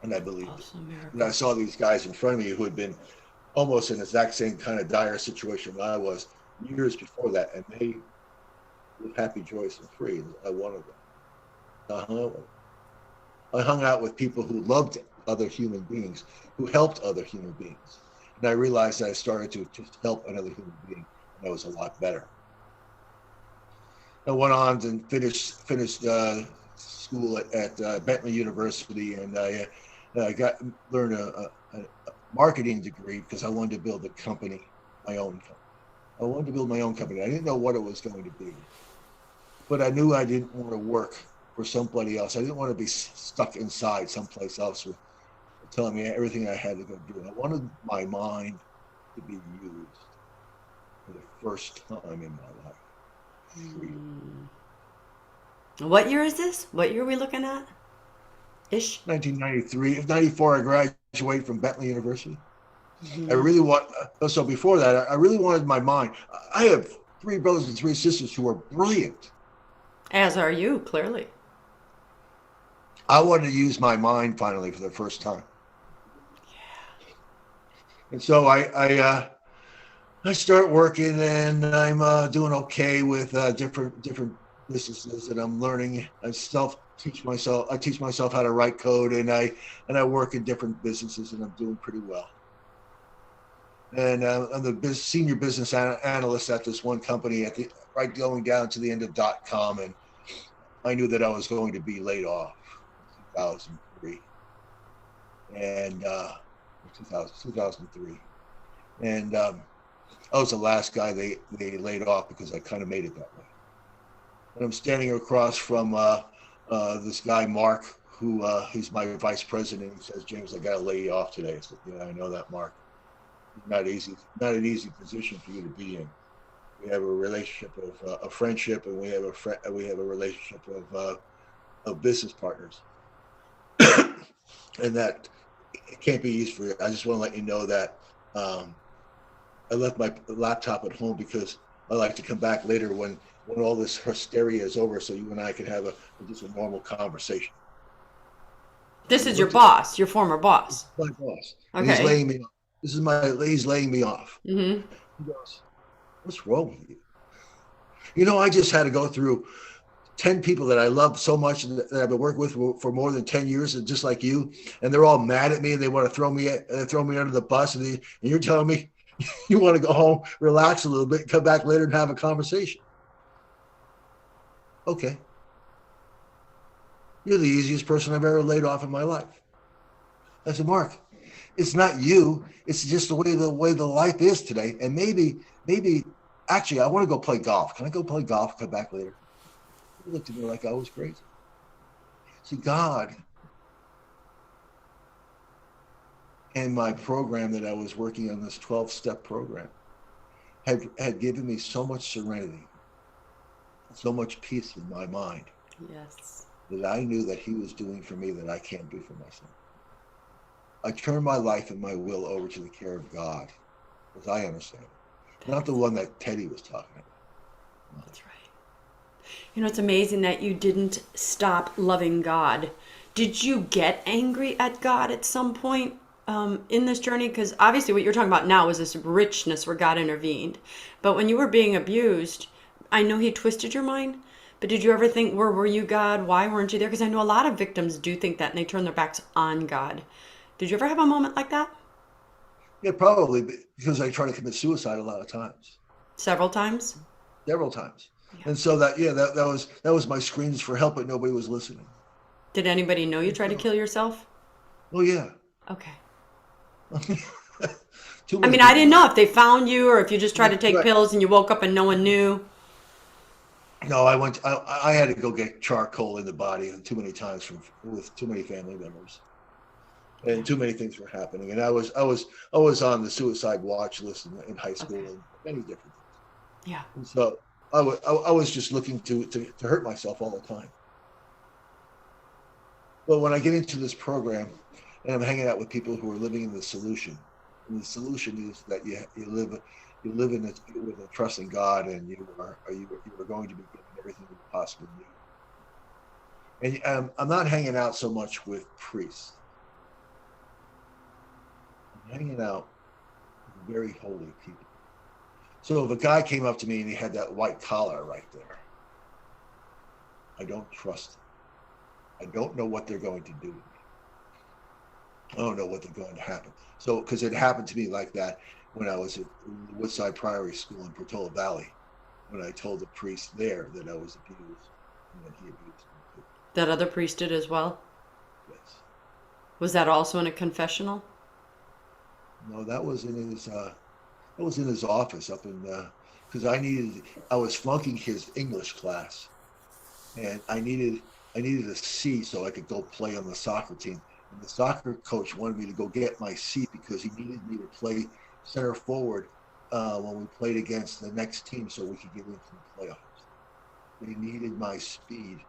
And I believed it. And I saw these guys in front of me who had been almost in the exact same kind of dire situation I was years before that, and they were happy, joyous, and free. I wanted them. I hung out with people who loved other human beings, who helped other human beings. And I realized that I started to just help another human being, and that was a lot better. I went on and finished school at Bentley University, and I learned a marketing degree because I wanted to build a company, my own company. I wanted to build my own company. I didn't know what it was going to be, but I knew I didn't want to work for somebody else. I didn't want to be stuck inside someplace else with telling me everything I had to go do. I wanted my mind to be used for the first time in my life. What year is this? What year are we looking at? Ish. 1993, 94, I graduated from Bentley University. I really want, so before that, I really wanted my mind. I have 3 brothers and 3 sisters who are brilliant. As are you, clearly. I wanted to use my mind finally for the first time. Yeah. And so I start working, and I'm doing okay with different businesses, and I'm learning. I teach myself how to write code, and I work in different businesses, and I'm doing pretty well. And I'm the senior business analyst at this one company right going down to the end of .com, and I knew that I was going to be laid off in 2003 and 2003, and I was the last guy they laid off because I kind of made it that way. And I'm standing across from this guy Mark, who's my vice president. He says, "James, I got to lay you off today." I said, "Yeah, I know that, Mark. Not an easy position for you to be in. We have a relationship of a friendship, and we have a relationship of business partners, and that it can't be easy for you. I just want to let you know that I left my laptop at home because I like to come back later when when all this hysteria is over, so you and I can have just a normal conversation. This is your boss, your former boss. My boss. Okay. And he's laying me off. He's laying me off. Mm-hmm. He goes, "What's wrong with you?" You know, I just had to go through 10 people that I love so much that I've been working with for more than 10 years, and just like you, and they're all mad at me and they want to throw me under the bus, and you're telling me you want to go home, relax a little bit, come back later and have a conversation. Okay. You're the easiest person I've ever laid off in my life. I said, "Mark, it's not you. It's just the way the life is today. And maybe, actually, I want to go play golf. Can I go play golf? Come back later." He looked at me like I was crazy. See, God and my program that I was working on, this 12-step program, had given me so much serenity, so much peace in my mind. Yes. That I knew that he was doing for me that I can't do for myself. I turned my life and my will over to the care of God, as I understand it. Not the one that Teddy was talking about. That's right. You know, it's amazing that you didn't stop loving God. Did you get angry at God at some point in this journey? Because obviously what you're talking about now is this richness where God intervened. But when you were being abused, I know he twisted your mind. But did you ever think, where were you, God? Why weren't you there? Because I know a lot of victims do think that, and they turn their backs on God. Did you ever have a moment like that? Yeah, probably, because I tried to commit suicide a lot of times. Several times? Several times. Yeah. And so that was my screams for help, but nobody was listening. Did anybody know you tried to kill yourself? Oh, yeah. Okay. Too I many mean, I didn't people. know if they found you or if you just tried to take Right. pills and you woke up and no one knew. No, I had to go get charcoal in the body too many times with too many family members. And too many things were happening. And I was on the suicide watch list in high school, Okay. and many different things. Yeah. And so I was just looking to hurt myself all the time. But when I get into this program and I'm hanging out with people who are living in the solution, and the solution is that you live in it with a trust in God, and you are going to be given everything you possibly need. And I'm not hanging out so much with priests. I'm hanging out with very holy people. So if a guy came up to me and he had that white collar right there, I don't trust him. I don't know what they're going to do to me. I don't know what they're going to happen. So, because it happened to me like that when I was at Woodside Priory School in Portola Valley, when I told the priest there that I was abused, and that he abused me too. That other priest did as well? Yes. Was that also in a confessional? No, that was in his office up in because I was flunking his English class, and I needed a C so I could go play on the soccer team. And the soccer coach wanted me to go get my C because he needed me to play center forward when we played against the next team so we could get into the playoffs. They needed my speed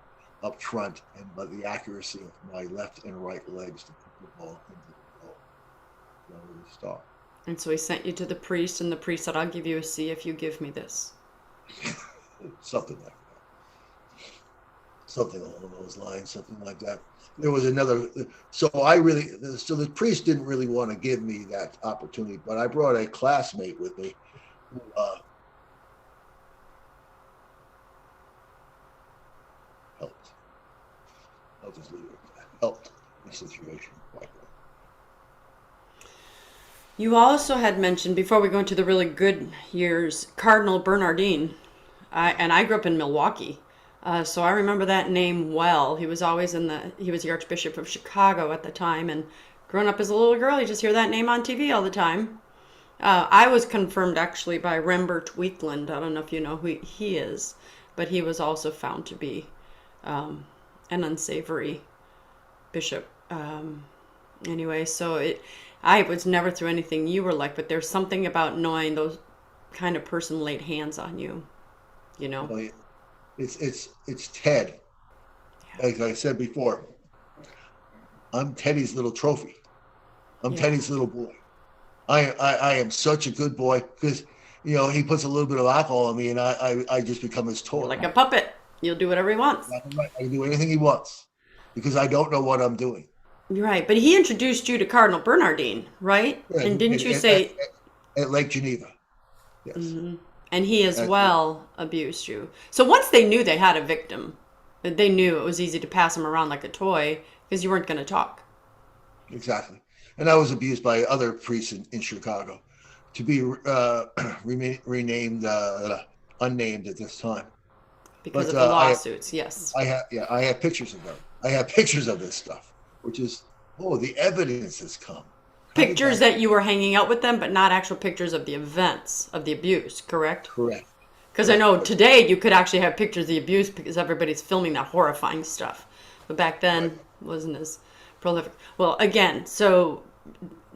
up front and the accuracy of my left and right legs to put the ball into the goal. That was the star. And so he sent you to the priest, and the priest said, "I'll give you a C if you give me this." Something like that. Something along those lines, something like that. There was another, so the priest didn't really want to give me that opportunity, but I brought a classmate with me who helped. I'll just leave it at that. Helped the situation quite well. You also had mentioned, before we go into the really good years, Cardinal Bernardine. And I grew up in Milwaukee. So I remember that name well. He was always he was the Archbishop of Chicago at the time. And growing up as a little girl, you just hear that name on TV all the time. I was confirmed actually by Rembert Weekland. I don't know if you know who he is, but he was also found to be an unsavory bishop. Anyway, so I was never through anything you were like, but there's something about knowing those kind of person laid hands on you, you know? Well, it's Ted. Yeah. As I said before, I'm Teddy's little trophy. I'm Yeah. Teddy's little boy. I am such a good boy because he puts a little bit of alcohol on me, and I just become his You're toy. like a puppet. You'll do whatever he wants. Right. I can do anything he wants because I don't know what I'm doing. You're right. But he introduced you to Cardinal Bernardine, right? Yeah, And he didn't did you say, at Lake Geneva. Yes. and he as That's well abused you? So once they knew they had a victim, they knew it was easy to pass him around like a toy because you weren't going to talk. exactly. And I was abused by other priests in Chicago to be renamed unnamed at this time. Because But of the lawsuits, yes. I have pictures of them. I have pictures of this stuff, which is the evidence has come. How did Pictures that you were hanging out with them, but not actual pictures of the events of the abuse, correct? Correct. Because I know today you could actually have pictures of the abuse because everybody's filming that horrifying stuff. But back then, Right. wasn't as prolific. Well, again, so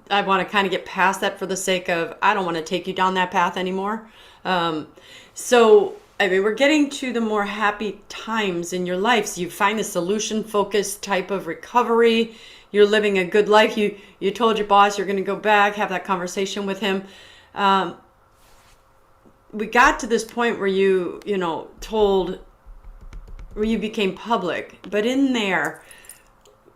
I want to kind of get past that for the sake of I don't want to take you down that path anymore. So, I mean, we're getting to the more happy times in your life. So you find the solution-focused type of recovery. You're living a good life. You told your boss you're going to go back, have that conversation with him. We got to this point where where you became public. But in there,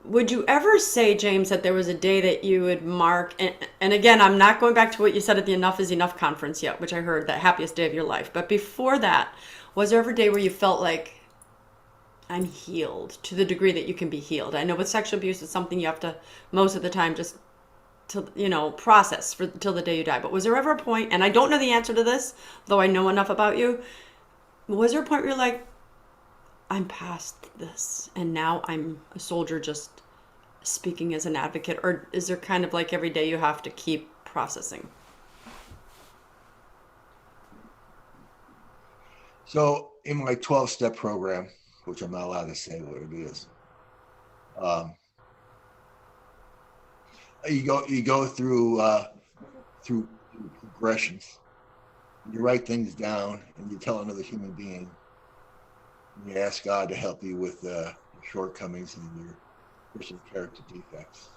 would you ever say, James, that there was a day that you would mark, and again, I'm not going back to what you said at the Enough is Enough conference yet, which I heard, that happiest day of your life. But before that, was there ever a day where you felt like, I'm healed to the degree that you can be healed? I know with sexual abuse, it's something you have to, most of the time, just to, process till the day you die. But was there ever a point, and I don't know the answer to this, though I know enough about you, was there a point where you're like, I'm past this, and now I'm a soldier just speaking as an advocate? Or is there kind of like every day you have to keep processing? So in my 12-step program, which I'm not allowed to say what it is, you go through progressions. You write things down, and you tell another human being. And you ask God to help you with your shortcomings and your personal character defects.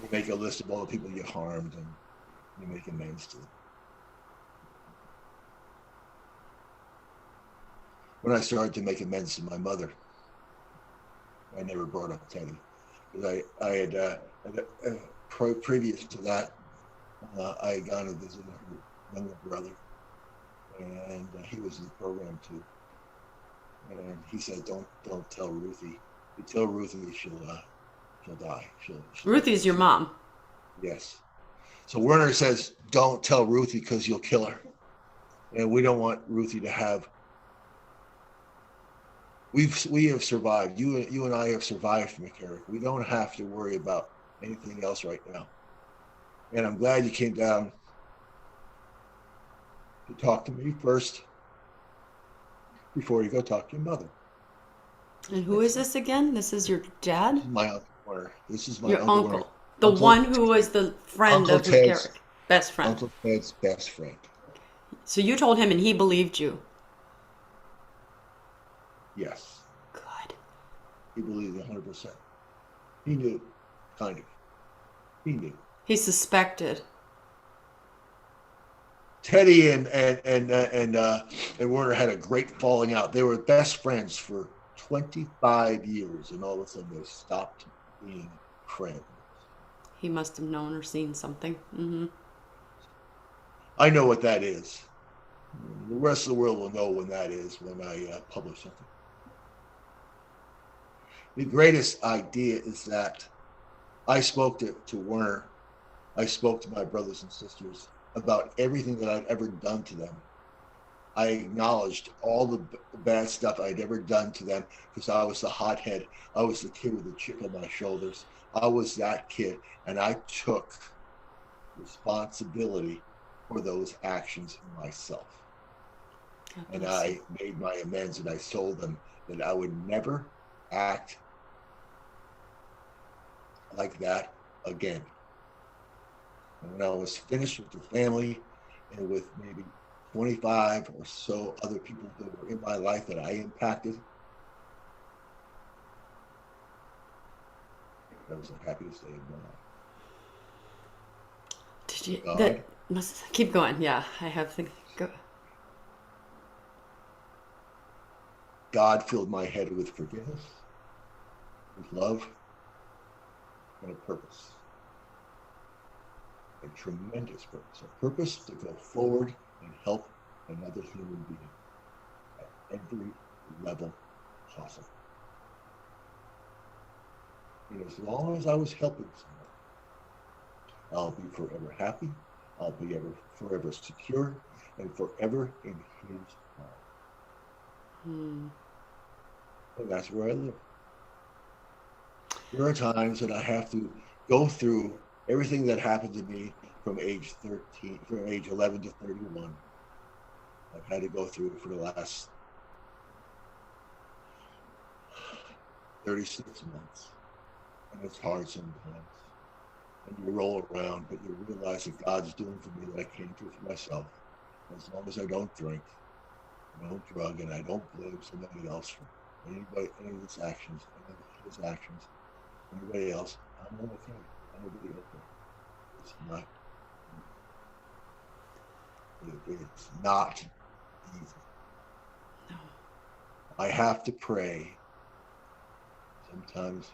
You make a list of all the people you harmed, and you make amends to them. When I started to make amends to my mother, I never brought up Teddy, because I had previous to that, I had gone to visit her younger brother, and he was in the program too. And he said, "Don't tell Ruthie. If you tell Ruthie, she'll die. She'll Ruthie's your mom. Yes." So Werner says, "Don't tell Ruthie because you'll kill her." And we don't want Ruthie to have. We have survived. You and I have survived, McCarrick. We don't have to worry about anything else right now. And I'm glad you came down to talk to me first before you go talk to your mother. And who is this again? This is your dad? This is my uncle Werner. This is my Your uncle uncle. Werner. The Uncle one who was the friend Uncle of Ted's McCarrick. Best friend. Uncle Ted's best friend. So you told him and he believed you. Yes, Good. he believed 100%. He knew, kind of. He knew. He suspected. Teddy and Werner had a great falling out. They were best friends for 25 years, and all of a sudden they stopped being friends. He must have known or seen something. Mm-hmm. I know what that is. The rest of the world will know when that is, when I publish something. The greatest idea is that I spoke to Werner. I spoke to my brothers and sisters about everything that I'd ever done to them. I acknowledged all the bad stuff I'd ever done to them because I was the hothead. I was the kid with the chip on my shoulders. I was that kid, and I took responsibility for those actions myself. And I made my amends, and I told them that I would never act like that again. And when I was finished with the family and with maybe 25 or so other people that were in my life that I impacted, that was the happiest day of my life. Did you? God, That, Keep going. Yeah, I have the go. God filled my head with forgiveness, with love, and a purpose. A tremendous purpose. A purpose to go forward and help another human being at every level possible. And as long as I was helping someone, I'll be forever happy, I'll be forever secure, and forever in his arms. And that's where I live. There are times that I have to go through everything that happened to me from age 11 to 31. I've had to go through it for the last 36 months. And it's hard sometimes. And you roll around, but you realize that God's doing for me what I can't do for myself. As long as I don't drink, I don't drug, and I don't blame somebody else for any of his actions, anybody else, I'm okay. I'm gonna be okay. It's not. It's not easy. No. I have to pray sometimes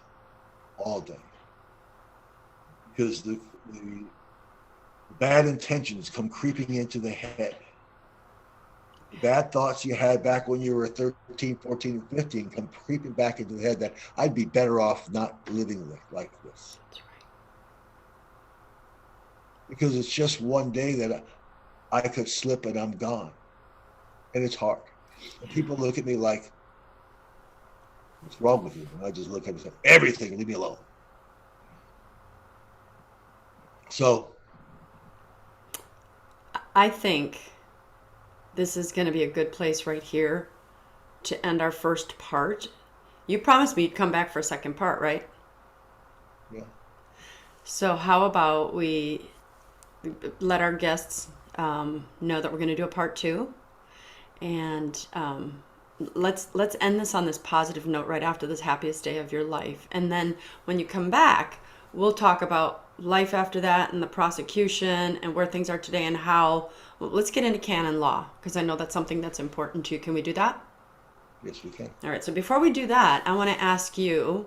all day because the bad intentions come creeping into the head. The bad thoughts you had back when you were 13, 14, and 15 come creeping back into the head that I'd be better off not living like this. That's right. Because it's just one day that I could slip and I'm gone. And it's hard. And people look at me like, what's wrong with you? And I just look at them and say, everything, leave me alone. So I think this is going to be a good place right here to end our first part. You promised me you'd come back for a second part, right? yeah. So how about we let our guests know that we're going to do a part 2, and let's end this on this positive note right after this happiest day of your life. And then when you come back, we'll talk about life after that and the prosecution and where things are today and how. Let's get into canon law, because I know that's something that's important to you. Can we do that? Yes, we can. All right. So before we do that, I want to ask you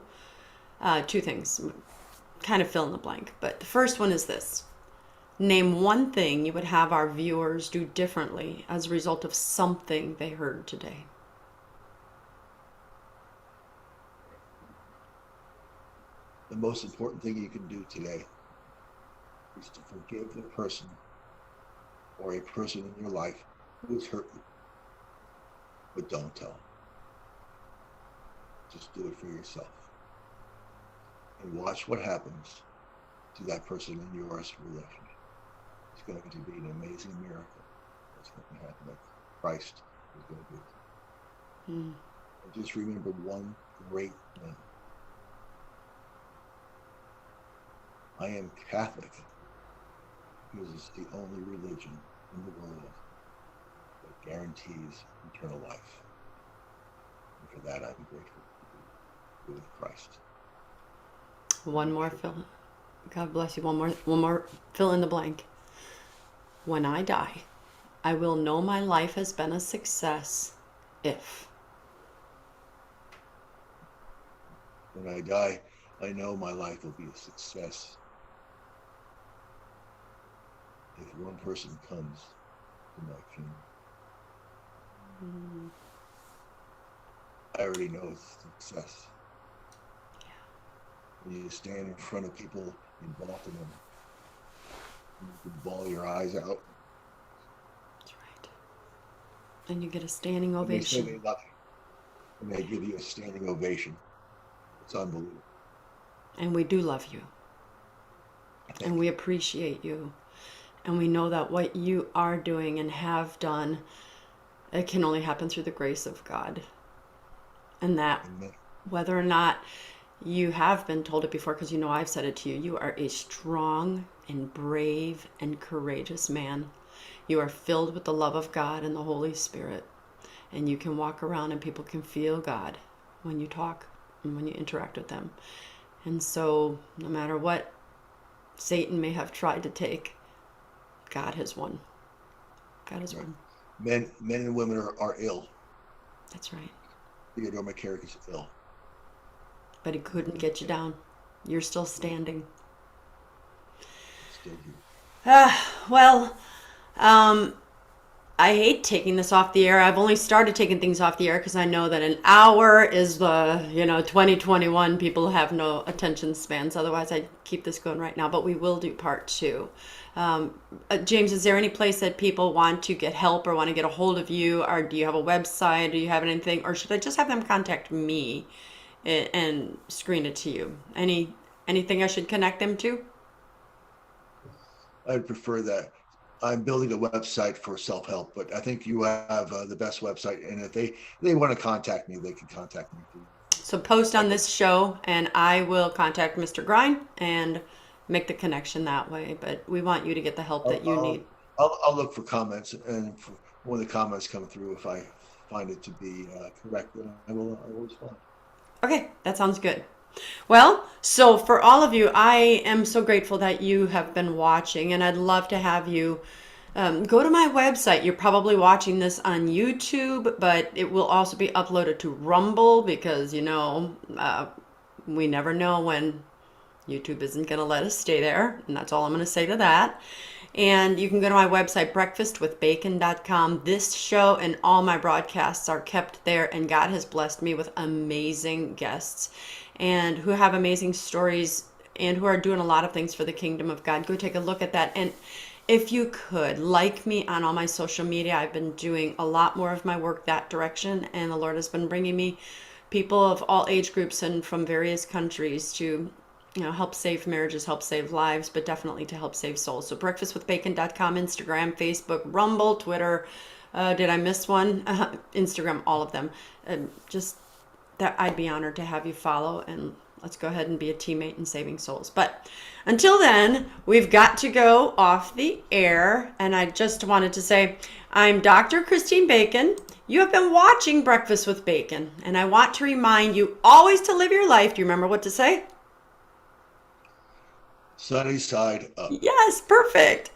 2 things, kind of fill in the blank. But the first one is this. Name one thing you would have our viewers do differently as a result of something they heard today. The most important thing you can do today is to forgive the person or a person in your life who has hurt you. But don't tell. Just do it for yourself. And watch what happens to that person in your relationship. It's going to be an amazing miracle that's going to happen that Christ is going to do. And just remember one great thing. I am Catholic because it's the only religion in the world that guarantees eternal life. And for that, I'm grateful to be with Christ. One more fill. God bless you. One more fill in the blank. When I die, I will know my life has been a success if. When I die, I know my life will be a success if one person comes to my funeral. I already know it's a success. When you stand in front of people in Baltimore, you can bawl your eyes out. That's right. And you get a standing And they say ovation. they love you. And they give you a standing ovation. It's unbelievable. And we do love you. And we appreciate you. And we know that what you are doing and have done, it can only happen through the grace of God. And that Amen. whether or not you have been told it before, because you know I've said it to you, you are a strong and brave and courageous man. You are filled with the love of God and the Holy Spirit. And you can walk around and people can feel God when you talk and when you interact with them. And so no matter what Satan may have tried to take, God has won. God has Right. won. Men and women are ill. That's right. Theodore McCarrick is ill. But he couldn't get you down. You're still standing. Still here. Well, um, I hate taking this off the air. I've only started taking things off the air because I know that an hour is the, 2021. People have no attention spans. Otherwise, I'd keep this going right now. But we will do part two. James, is there any place that people want to get help or want to get a hold of you? Or do you have a website? Do you have anything? Or should I just have them contact me and screen it to you? Anything I should connect them to? I'd prefer that. I'm building a website for self-help, but I think you have the best website. And if they want to contact me, they can contact me too. So post on this show, and I will contact Mr. Grein and make the connection that way. But we want you to get the help I'll, that you need. I'll look for comments, and if one of the comments come through, if I find it to be correct, then I will respond. Okay, that sounds good. Well, so for all of you, I am so grateful that you have been watching, and I'd love to have you go to my website. You're probably watching this on YouTube, but it will also be uploaded to Rumble because, we never know when YouTube isn't going to let us stay there, and that's all I'm going to say to that. And you can go to my website, breakfastwithbacon.com. This show and all my broadcasts are kept there, and God has blessed me with amazing guests and who have amazing stories and who are doing a lot of things for the kingdom of God. Go take a look at that. And if you could, like me on all my social media, I've been doing a lot more of my work that direction, and the Lord has been bringing me people of all age groups and from various countries to help save marriages, help save lives, but definitely to help save souls. So breakfastwithbacon.com, Instagram, Facebook, Rumble, Twitter. Did I miss one? Instagram, all of them. Just that I'd be honored to have you follow, and let's go ahead and be a teammate in saving souls. But until then, we've got to go off the air, and I just wanted to say I'm Dr. Christine Bacon. You have been watching Breakfast with Bacon, and I want to remind you always to live your life. Do you remember what to say? Sunny side up. Yes, perfect.